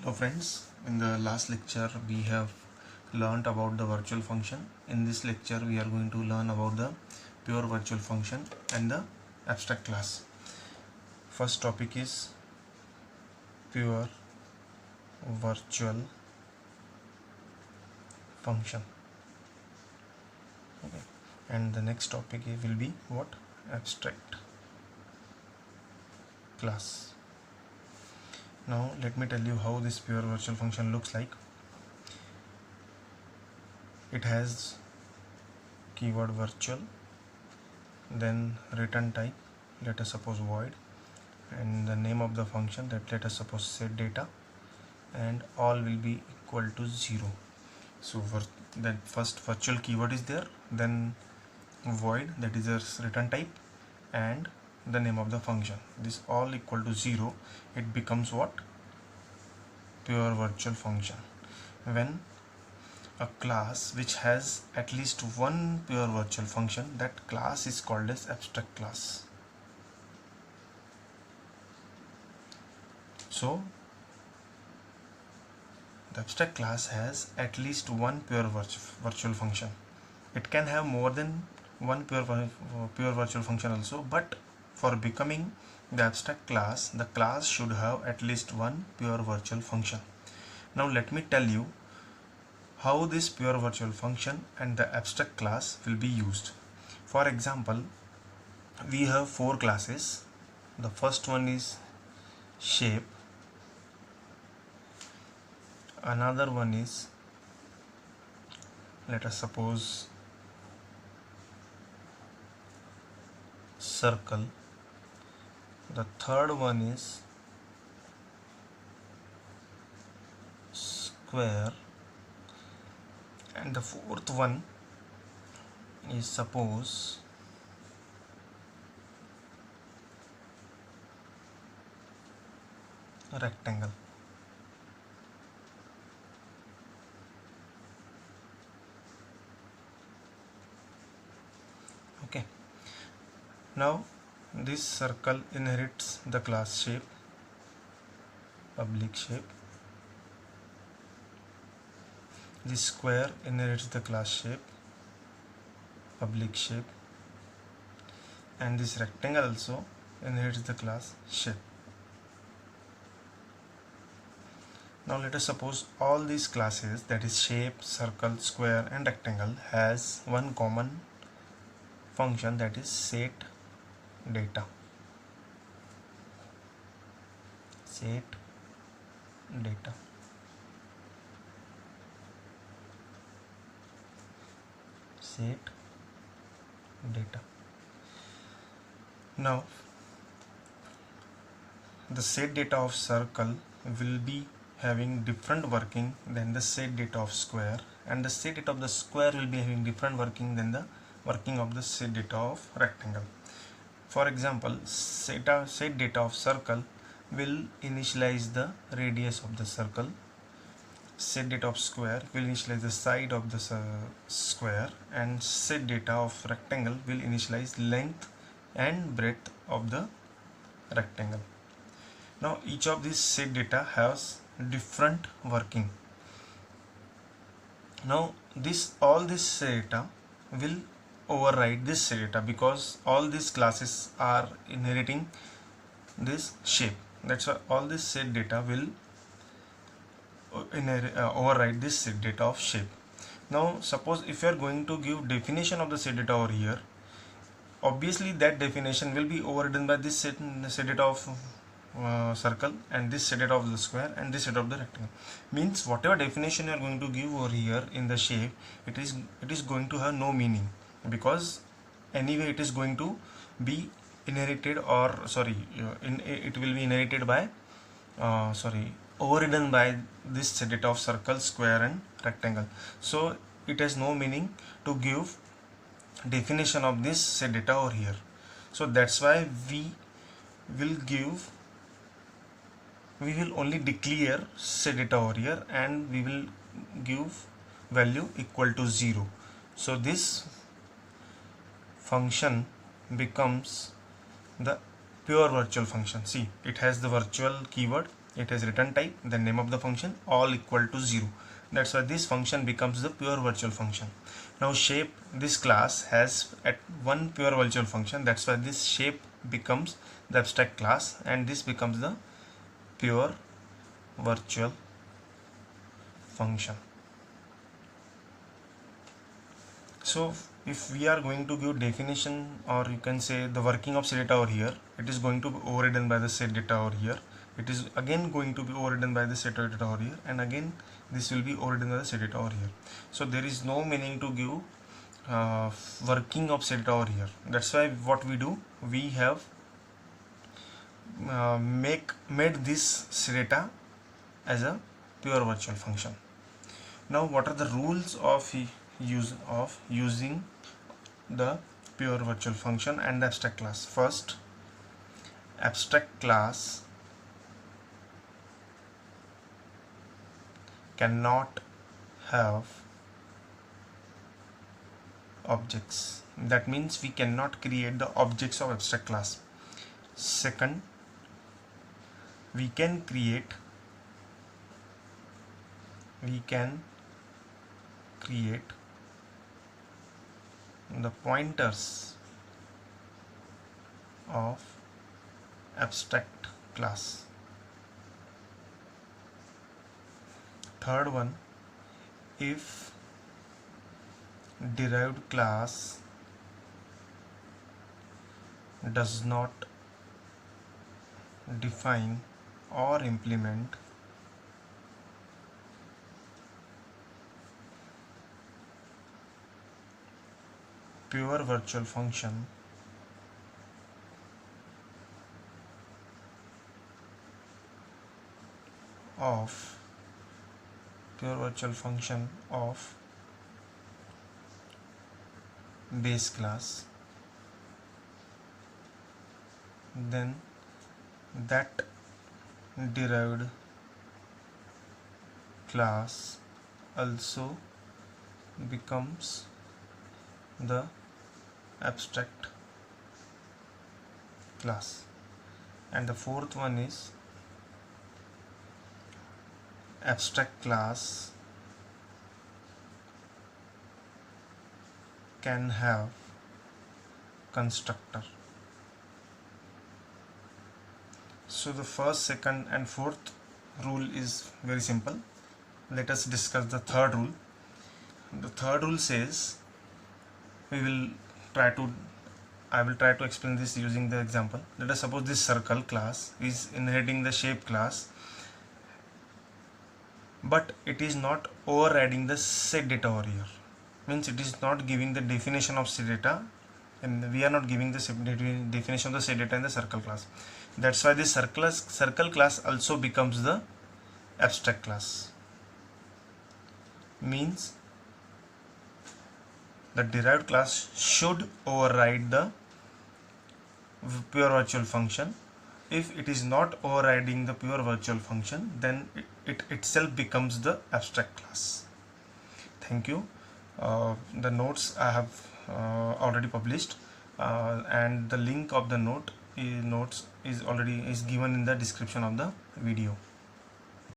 Hello friends, in the last lecture we have learned about the virtual function. In this lecture we are going to learn about the pure virtual function and the abstract class. First topic is pure virtual function. Okay. And the next topic will be what? Abstract class. Now let me tell you how this pure virtual function looks like. It has keyword virtual, then return type, let us suppose void, and the name of the function, that let us suppose set data, and all will be equal to 0. So that first virtual keyword is there, then void, that is a return type, and the name of the function. This all equal to 0. It becomes what? Pure virtual function. When a class which has at least one pure virtual function, that class is called as abstract class. So the abstract class has at least one pure virtual function. It can have more than one pure virtual function also, but for becoming the abstract class, the class should have at least one pure virtual function. Now let me tell you how this pure virtual function and the abstract class will be used. For example, we have four classes. The first one is shape, another one is, let us suppose, circle, the third one is square, and the fourth one is, suppose, rectangle. Okay. Now this circle inherits the class shape, public shape. This square inherits the class shape, public shape, and this rectangle also inherits the class shape. Now let us suppose all these classes, that is shape, circle, square and rectangle, has one common function, that is set data. Set data. Set data. Now the set data of circle will be having different working than the set data of square, and the set data of the square will be having different working than the working of the set data of rectangle. For example, set data of circle will initialize the radius of the circle. Set data of square will initialize the side of the square, and set data of rectangle will initialize length and breadth of the rectangle. Now each of these set data has different working. Now all this set data will override this set data, because all these classes are inheriting this shape. That's why all this set data will override this set data of shape. Now suppose if you are going to give definition of the set data over here, obviously that definition will be overridden by this set data of circle, and this set data of the square, and this set of the rectangle. Means whatever definition you are going to give over here in the shape, it is going to have no meaning, because anyway it is going to be inherited, or it will be inherited by overridden by this set data of circle, square and rectangle. So it has no meaning to give definition of this set data over here. So that's why we will only declare set data over here, and we will give value equal to 0. So this function becomes the pure virtual function. See, it has the virtual keyword, it has return type, then name of the function, all equal to 0. That's why this function becomes the pure virtual function. Now shape, this class has at one pure virtual function, that's why this shape becomes the abstract class and this becomes the pure virtual function. So if we are going to give definition, or you can say the working of setData over here, it is going to be overridden by the setData over here. It is again going to be overridden by the setData over here, and again this will be overridden by the setData over here. So there is no meaning to give working of setData over here. That's why what we do, we have made this setData as a pure virtual function. Now what are the rules of using the pure virtual function and the abstract class? First, abstract class cannot have objects. That means we cannot create the objects of abstract class. Second, we can create the pointers of abstract class. Third one, if derived class does not define or implement pure virtual function of base class, then that derived class also becomes the abstract class. And the fourth one is abstract class can have constructor. So the first, second and fourth rule is very simple. Let us discuss the third rule. The third rule says, I will try to explain this using the example. Let us suppose this circle class is inheriting the shape class, but it is not overriding the setData over here. Means it is not giving the definition of setData, and we are not giving the definition of the setData in the circle class. That's why this circle class also becomes the abstract class. Means the derived class should override the pure virtual function. If it is not overriding the pure virtual function, then it itself becomes the abstract class. Thank you. The notes I have already published, and the link of the notes is given in the description of the video.